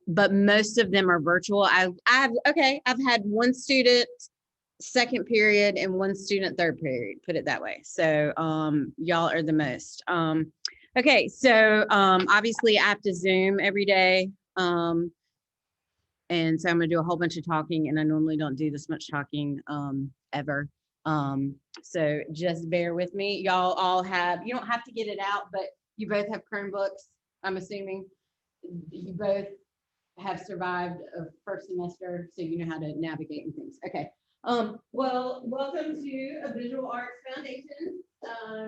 But most of them are virtual. I've had one student second period and one student third period, put it that way. So y'all are the most. Okay, so obviously I have to Zoom every day. And so I'm gonna do a whole bunch of talking, and I normally don't do this much talking ever. So just bear with me. Y'all all have, you don't have to get it out, but you both have Chromebooks, I'm assuming. You both have survived a first semester, so you know how to navigate and things. Okay. Well, welcome to A Visual Arts Foundation.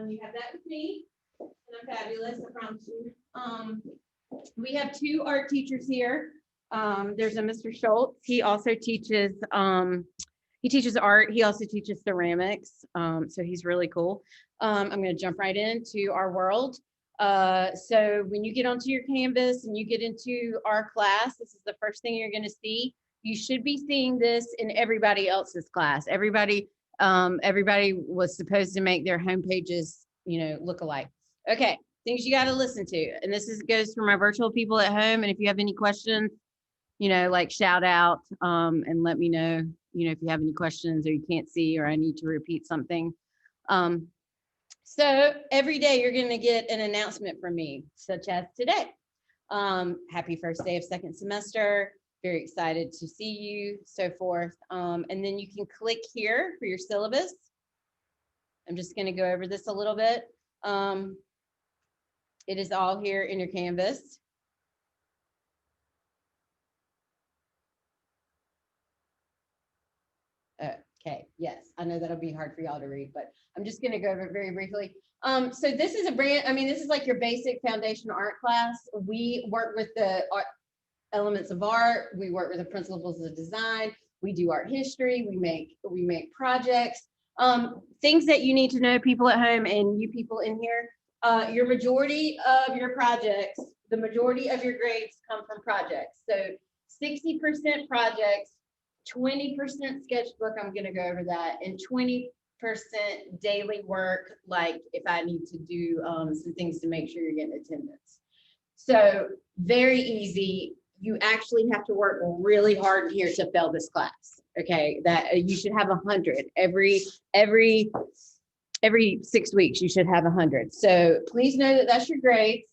You have that with me, and I'm fabulous, I promise you. We have two art teachers here. There's a Mr. Schultz. He also teaches art. He also teaches ceramics. So he's really cool. I'm going to jump right into our world. So when you get onto your Canvas and you get into our class, this is the first thing you're going to see. You should be seeing this in everybody else's class. Everybody was supposed to make their home pages, look alike. Okay, things you got to listen to. And this goes for my virtual people at home. And if you have any questions, like shout out and let me know, if you have any questions or you can't see or I need to repeat something. So every day you're going to get an announcement from me, such as today. Happy first day of second semester. Very excited to see you, so forth. And then you can click here for your syllabus. I'm just going to go over this a little bit. It is all here in your Canvas. Okay, yes, I know that'll be hard for y'all to read, but I'm just going to go over it very briefly. So this is this is like your basic foundation art class. We work with the elements of art. We work with the principles of design. We do art history. We make projects. Things that you need to know, people at home and you people in here. Your majority of your projects, the majority of your grades come from projects. So 60% projects, 20% sketchbook, I'm going to go over that, and 20% daily work, like if I need to do some things to make sure you're getting attendance. So very easy. You actually have to work really hard in here to fail this class. Okay, that you should have 100 every 6 weeks. You should have 100. So please know that that's your grades.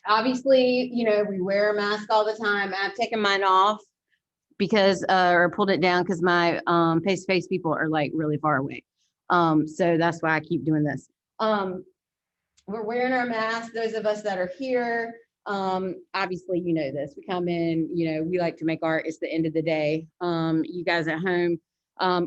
Obviously, we wear a mask all the time. I've taken mine off because or pulled it down because my face-to-face people are like really far away. So that's why I keep doing this. We're wearing our masks, those of us that are here. Obviously, you know this. We come in, we like to make art. It's the end of the day. You guys at home,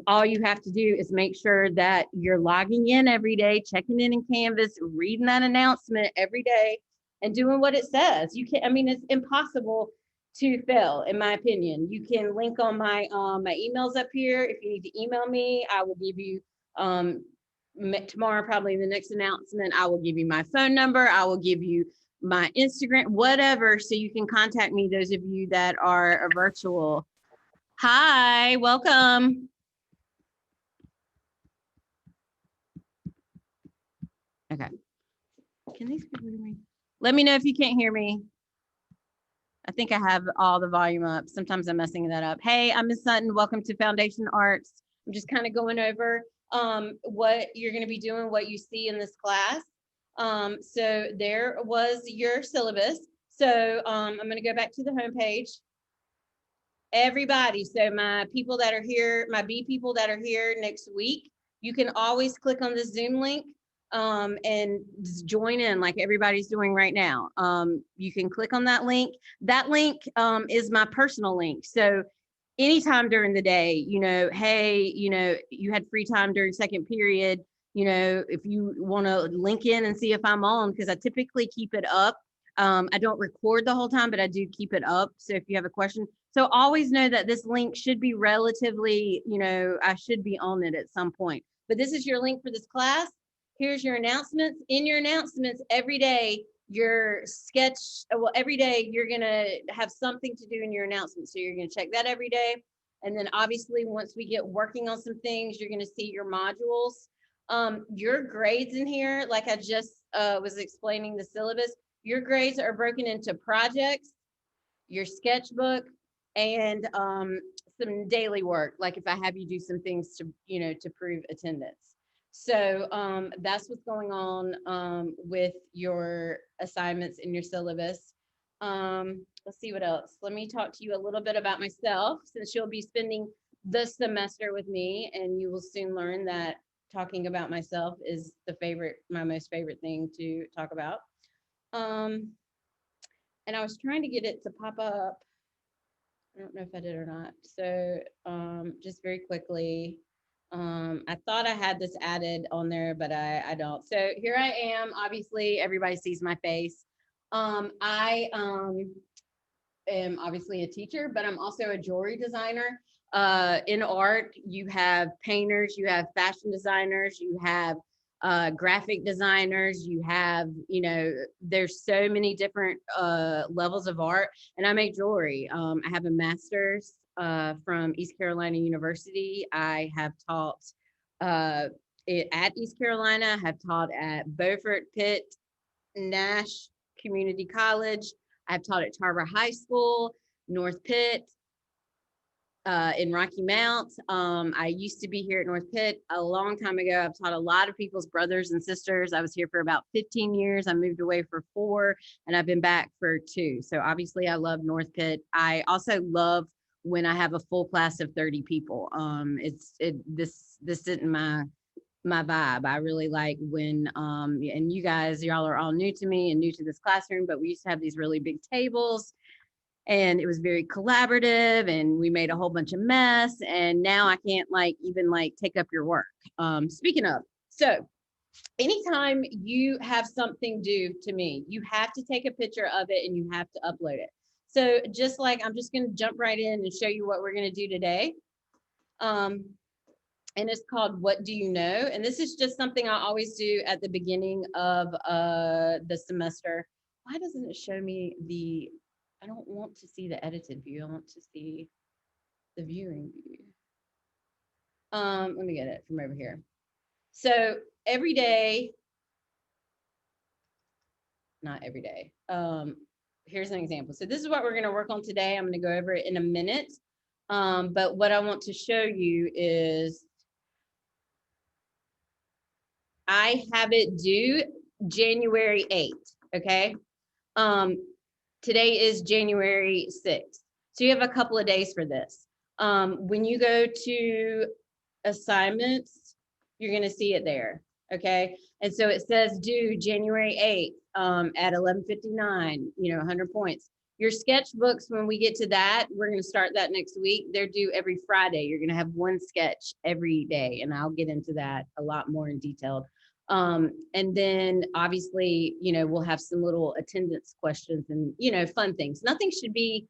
all you have to do is make sure that you're logging in every day, checking in Canvas, reading that announcement every day, and doing what it says. You can't, it's impossible to fail, in my opinion. You can link on my my emails up here. If you need to email me, I will give you tomorrow, probably the next announcement, I will give you my phone number. I will give you my Instagram, whatever, so you can contact me, those of you that are virtual. Hi, welcome. Okay. Can these people hear me? Let me know if you can't hear me. I think I have all the volume up. Sometimes I'm messing that up. Hey, I'm Ms. Sutton. Welcome to Foundation Arts. I'm just kind of going over what you're going to be doing, what you see in this class. So there was your syllabus. So I'm going to go back to the homepage. Everybody, so my people that are here, my B people that are here next week, you can always click on the Zoom link and just join in like everybody's doing right now. You can click on that link. That link is my personal link. So anytime during the day, hey, you had free time during second period, if you want to link in and see if I'm on, because I typically keep it up. I don't record the whole time, but I do keep it up. So if you have a question, so always know that this link should be relatively, I should be on it at some point. But this is your link for this class. Here's your announcements. In your announcements, every day, your sketch, every day you're going to have something to do in your announcements. So you're going to check that every day. And then obviously, once we get working on some things, you're going to see your modules. Your grades in here, like I just was explaining the syllabus, your grades are broken into projects, your sketchbook, and some daily work, like if I have you do some things to, to prove attendance. So that's what's going on with your assignments in your syllabus. Let's see what else. Let me talk to you a little bit about myself, since you'll be spending the semester with me, and you will soon learn that talking about myself is my most favorite thing to talk about. And I was trying to get it to pop up. I don't know if I did or not. So just very quickly, I thought I had this added on there, but I don't. So here I am. Obviously, everybody sees my face. I am obviously a teacher, but I'm also a jewelry designer. In art, you have painters, you have fashion designers, you have graphic designers, you have, there's so many different levels of art, and I make jewelry. I have a master's from East Carolina University. I have taught at East Carolina, have taught at Beaufort, Pitt, Nash Community College. I've taught at Tarver High School, North Pitt, in Rocky Mount. I used to be here at North Pitt a long time ago. I've taught a lot of people's brothers and sisters. I was here for about 15 years. I moved away for 4, and I've been back for 2. So obviously I love North Pitt. I also love when I have a full class of 30 people. This isn't my vibe. I really like when, and y'all are all new to me and new to this classroom, but we used to have these really big tables, and it was very collaborative, and we made a whole bunch of mess, and now I can't even take up your work. Speaking of, so anytime you have something due to me, you have to take a picture of it and you have to upload it. So just I'm just going to jump right in and show you what we're going to do today. And it's called What Do You Know? And this is just something I always do at the beginning of the semester. Why doesn't it show me I don't want to see the edited view. I want to see the viewing view. Let me get it from over here. So every day, not every day. Here's an example. So this is what we're going to work on today. I'm going to go over it in a minute. But what I want to show you is I have it due January 8th, okay? Today is January 6th. So you have a couple of days for this. When you go to assignments, you're gonna see it there, okay? And so it says due January 8th at 11:59, 100 points. Your sketchbooks, when we get to that, we're gonna start that next week. They're due every Friday. You're gonna have one sketch every day, and I'll get into that a lot more in detail. And then obviously, we'll have some little attendance questions and, fun things. Nothing should be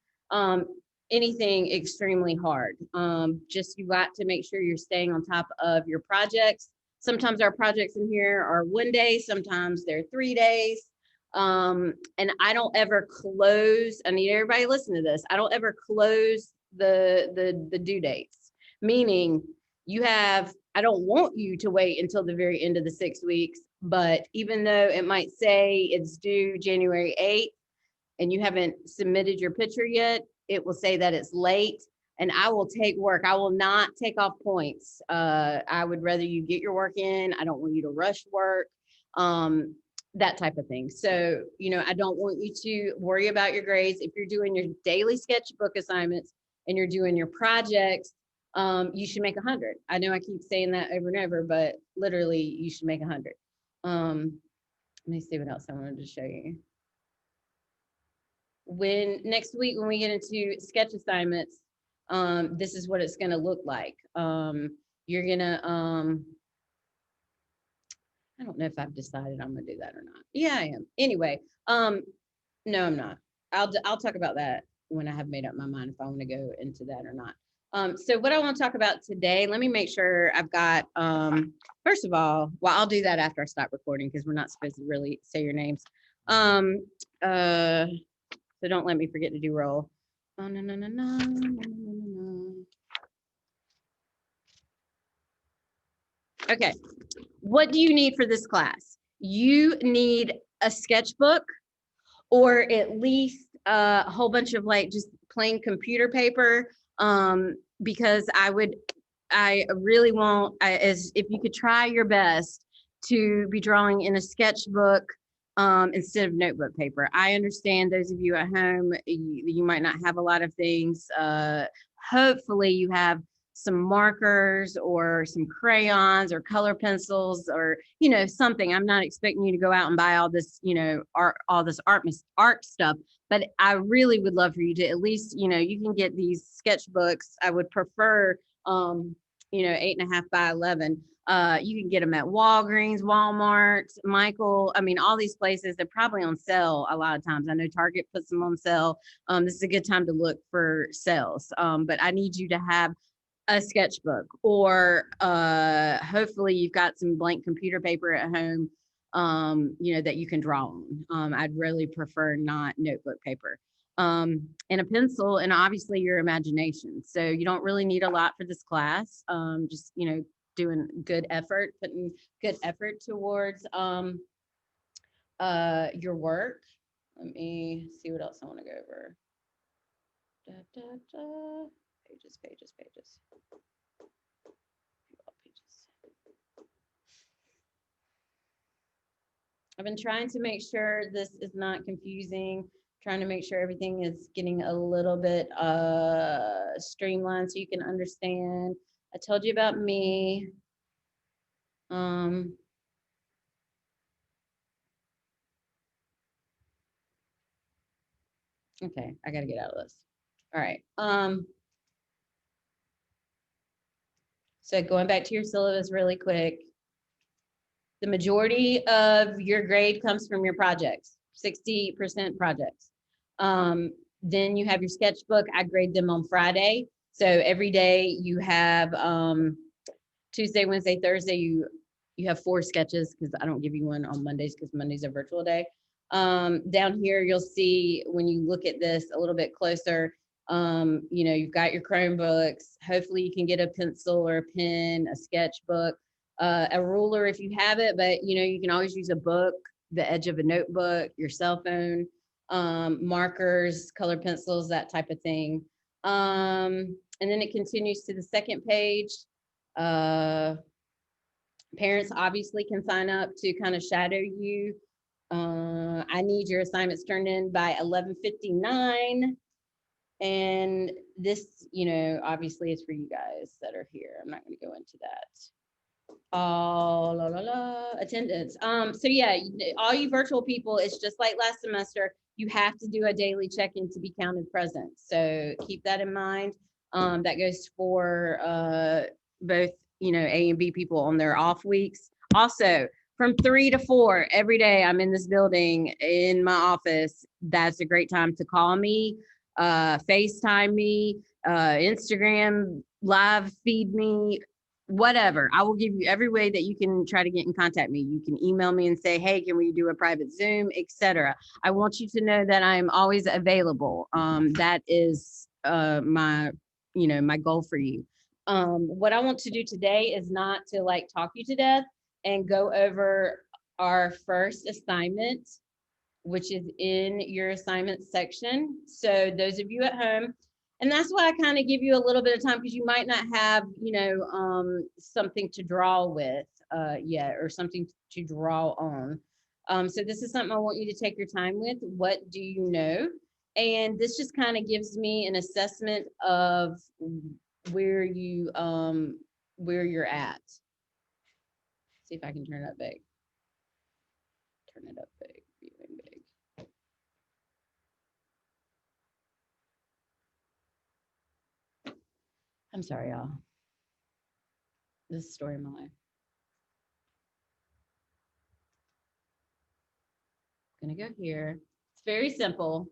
anything extremely hard. Just you got to make sure you're staying on top of your projects. Sometimes our projects in here are 1 day, sometimes they're 3 days. And I don't ever close, I need everybody to listen to this. I don't ever close the due dates, meaning I don't want you to wait until the very end of the 6 weeks, but even though it might say it's due January 8th and you haven't submitted your picture yet, it will say that it's late, and I will take work. I will not take off points. I would rather you get your work in. I don't want you to rush work, that type of thing. So, I don't want you to worry about your grades. If you're doing your daily sketchbook assignments and you're doing your projects, you should make 100. I know I keep saying that over and over, but literally you should make 100. Let me see what else I wanted to show you. Next week, when we get into sketch assignments, this is what it's going to look like. You're going to, I don't know if I've decided I'm going to do that or not. Yeah, I am. Anyway, no, I'm not. I'll talk about that when I have made up my mind if I want to go into that or not. So what I want to talk about today, let me make sure I've got, first of all, well, I'll do that after I stop recording because we're not supposed to really say your names. So don't let me forget to do roll. Oh, no. Okay, what do you need for this class? You need a sketchbook, or at least a whole bunch of like just plain computer paper, because I really want, as if you could try your best to be drawing in a sketchbook instead of notebook paper. I understand those of you at home, you might not have a lot of things. Hopefully you have some markers or some crayons or color pencils or, you know, something. I'm not expecting you to go out and buy all this, you know, all this art stuff, but I really would love for you to at least, you know, you can get these sketchbooks. I would prefer, you know, 8.5 by 11. You can get them at Walgreens, Walmart, Michael. I mean, all these places, they're probably on sale a lot of times. I know Target puts them on sale. This is a good time to look for sales. But I need you to have a sketchbook, or hopefully you've got some blank computer paper at home, you know, that you can draw on. I'd really prefer not notebook paper. And a pencil, and obviously your imagination. So you don't really need a lot for this class. Just, you know, doing good effort, putting good effort towards your work. Let me see what else I want to go over. Da, da, da. Pages, pages, pages. I've been trying to make sure this is not confusing, trying to make sure everything is getting a little bit streamlined so you can understand. I told you about me. Okay, I gotta get out of this. All right. So going back to your syllabus really quick, the majority of your grade comes from your projects, 60% projects. Then you have your sketchbook. I grade them on Friday. So every day you have Tuesday, Wednesday, Thursday, you have 4 sketches, because I don't give you one on Mondays because Monday's a virtual day. Down here, you'll see when you look at this a little bit closer, you know, you've got your Chromebooks. Hopefully you can get a pencil or a pen, a sketchbook, a ruler if you have it, but you know, you can always use a book, the edge of a notebook, your cell phone, markers, color pencils, that type of thing. And then it continues to the second page. Parents obviously can sign up to kind of shadow you. I need your assignments turned in by 11:59. And this, you know, obviously is for you guys that are here. I'm not going to go into that. Attendance. So yeah, all you virtual people, it's just like last semester. You have to do a daily check-in to be counted present. So keep that in mind. That goes for both, you know, A and B people on their off weeks. Also, from 3 to 4 every day, I'm in this building in my office. That's a great time to call me, FaceTime me, Instagram live feed me, whatever. I will give you every way that you can try to get in contact me. You can email me and say, hey, can we do a private Zoom, etc. I want you to know that I'm always available. That is my, you know, my goal for you. What I want to do today is not to like talk you to death and go over our first assignment, which is in your assignment section. So those of you at home, and that's why I kind of give you a little bit of time, because you might not have, you know, something to draw with yet, or something to draw on. So this is something I want you to take your time with. What do you know? And this just kind of gives me an assessment of where you're at. See if I can turn it up big. Turn it up big, viewing big. I'm sorry, y'all. This is the story of my life. I'm gonna go here. It's very simple.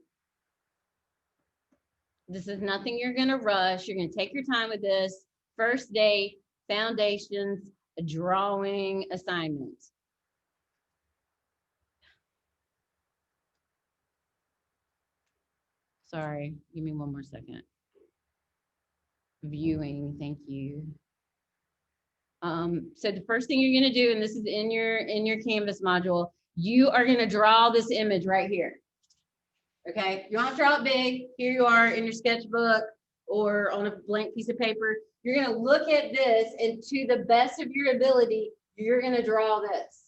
This is nothing you're gonna rush. You're gonna take your time with this. First day, foundations, a drawing assignment. Sorry, give me one more second. Viewing, thank you. So the first thing you're gonna do, and this is in your Canvas module, you are gonna draw this image right here. Okay, you don't have to draw it big. Here you are in your sketchbook or on a blank piece of paper. You're gonna look at this, and to the best of your ability, you're gonna draw this.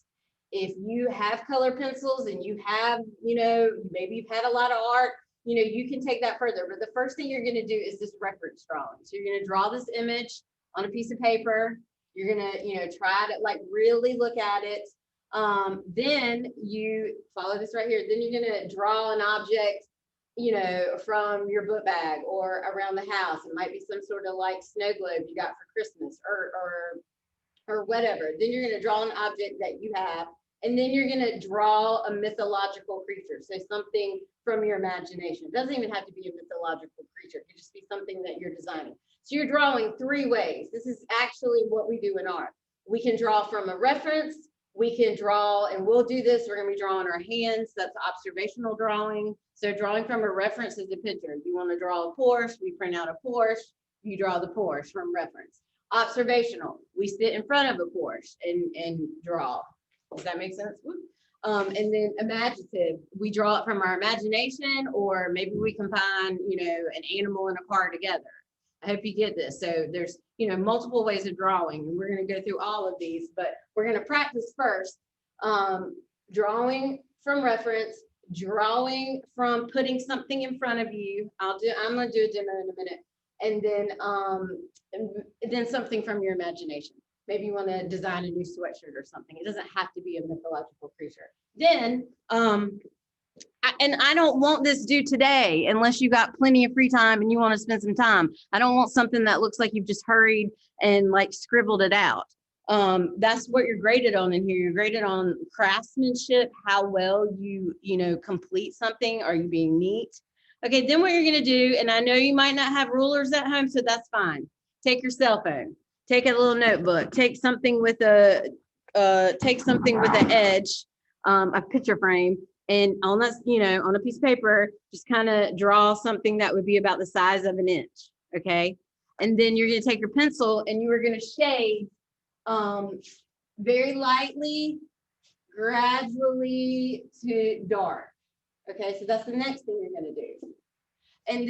If you have color pencils and you have, maybe you've had a lot of art, you can take that further. But the first thing you're gonna do is this reference drawing. So you're gonna draw this image on a piece of paper. You're gonna, try to like really look at it. Then you follow this right here. Then you're gonna draw an object, from your book bag or around the house. It might be some sort of like snow globe you got for Christmas or whatever. Then you're gonna draw an object that you have, and then you're gonna draw a mythological creature. So something from your imagination. It doesn't even have to be a mythological creature. It could just be something that you're designing. So you're drawing 3 ways. This is actually what we do in art. We can draw from a reference. We can draw, and we'll do this, we're gonna be drawing our hands, that's observational drawing. So drawing from a reference is a picture. You wanna draw a Porsche, we print out a Porsche, you draw the Porsche from reference. Observational, we sit in front of a Porsche and draw. Does that make sense? And then imaginative, we draw it from our imagination, or maybe we combine, an animal and a car together. I hope you get this. So there's, multiple ways of drawing, and we're going to go through all of these, but we're going to practice first drawing from reference, drawing from putting something in front of you. I'm going to do a demo in a minute, and then something from your imagination. Maybe you want to design a new sweatshirt or something. It doesn't have to be a mythological creature. Then and I don't want this due today unless you got plenty of free time and you want to spend some time. I don't want something that looks like you've just hurried and like scribbled it out. That's what you're graded on in here. You're graded on craftsmanship, how well you complete something. Are you being neat? Okay, then what you're going to do, and I know you might not have rulers at home, so that's fine. Take your cell phone, take a little notebook, take something with an edge, a picture frame. And on that, on a piece of paper, just kind of draw something that would be about the size of an inch. Okay. And then you're going to take your pencil and you are going to shade very lightly, gradually to dark. Okay. So that's the next thing you're going to do. And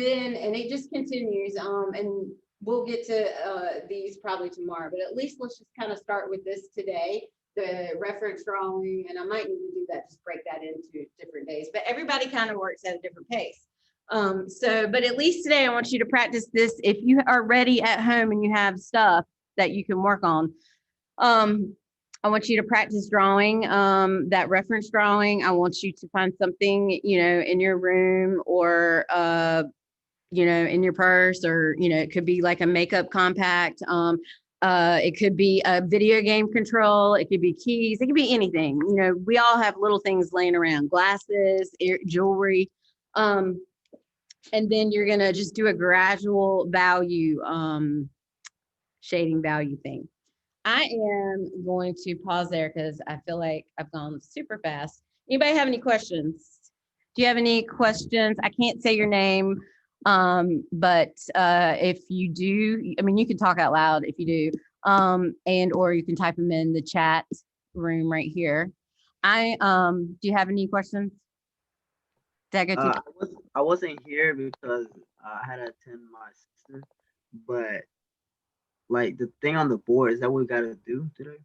it just continues. And we'll get to these probably tomorrow, but at least let's just kind of start with this today. The reference drawing, and I might need to do that, just break that into different days, but everybody kind of works at a different pace. But at least today I want you to practice this. If you are ready at home and you have stuff that you can work on, I want you to practice drawing, that reference drawing. I want you to find something, in your room or, in your purse, or, it could be like a makeup compact. It could be a video game control. It could be keys. It could be anything. We all have little things laying around, glasses, jewelry. And then you're going to just do a gradual value, shading value thing. I am going to pause there because I feel like I've gone super fast. Anybody have any questions? Do you have any questions? I can't say your name. But if you do, you can talk out loud if you do, or you can type them in the chat room right here. Do you have any questions? Did I go too? I wasn't here because I had to attend my sister, but like the thing on the board, is that what we got to do today?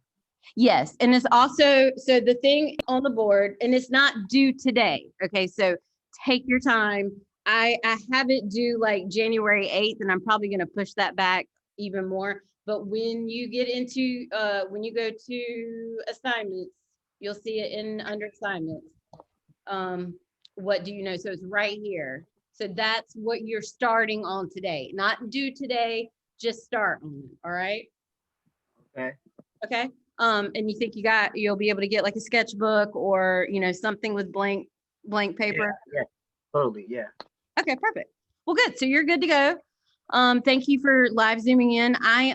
Yes, and it's also, so the thing on the board, and it's not due today. Okay, so take your time. I have it due like January 8th, and I'm probably going to push that back even more. But when you get into, when you go to assignments, you'll see it under assignments. What do you know? So it's right here. So that's what you're starting on today. Not due today, just start on it. All right. Okay. Okay. And you think you'll be able to get like a sketchbook or, something with blank paper? Yeah, totally. Yeah. Okay, perfect. Well, good. So you're good to go. Thank you for live zooming in. I'm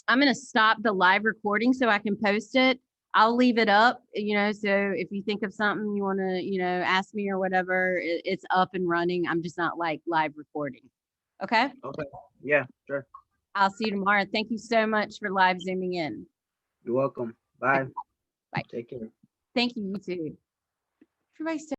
going to stop the live recording so I can post it. I'll leave it up, so if you think of something you want to, ask me or whatever, it's up and running. I'm just not like live recording. Okay. Okay. Yeah, sure. I'll see you tomorrow. Thank you so much for live zooming in. You're welcome. Bye. Bye. Take care. Thank you. You too. Everybody stay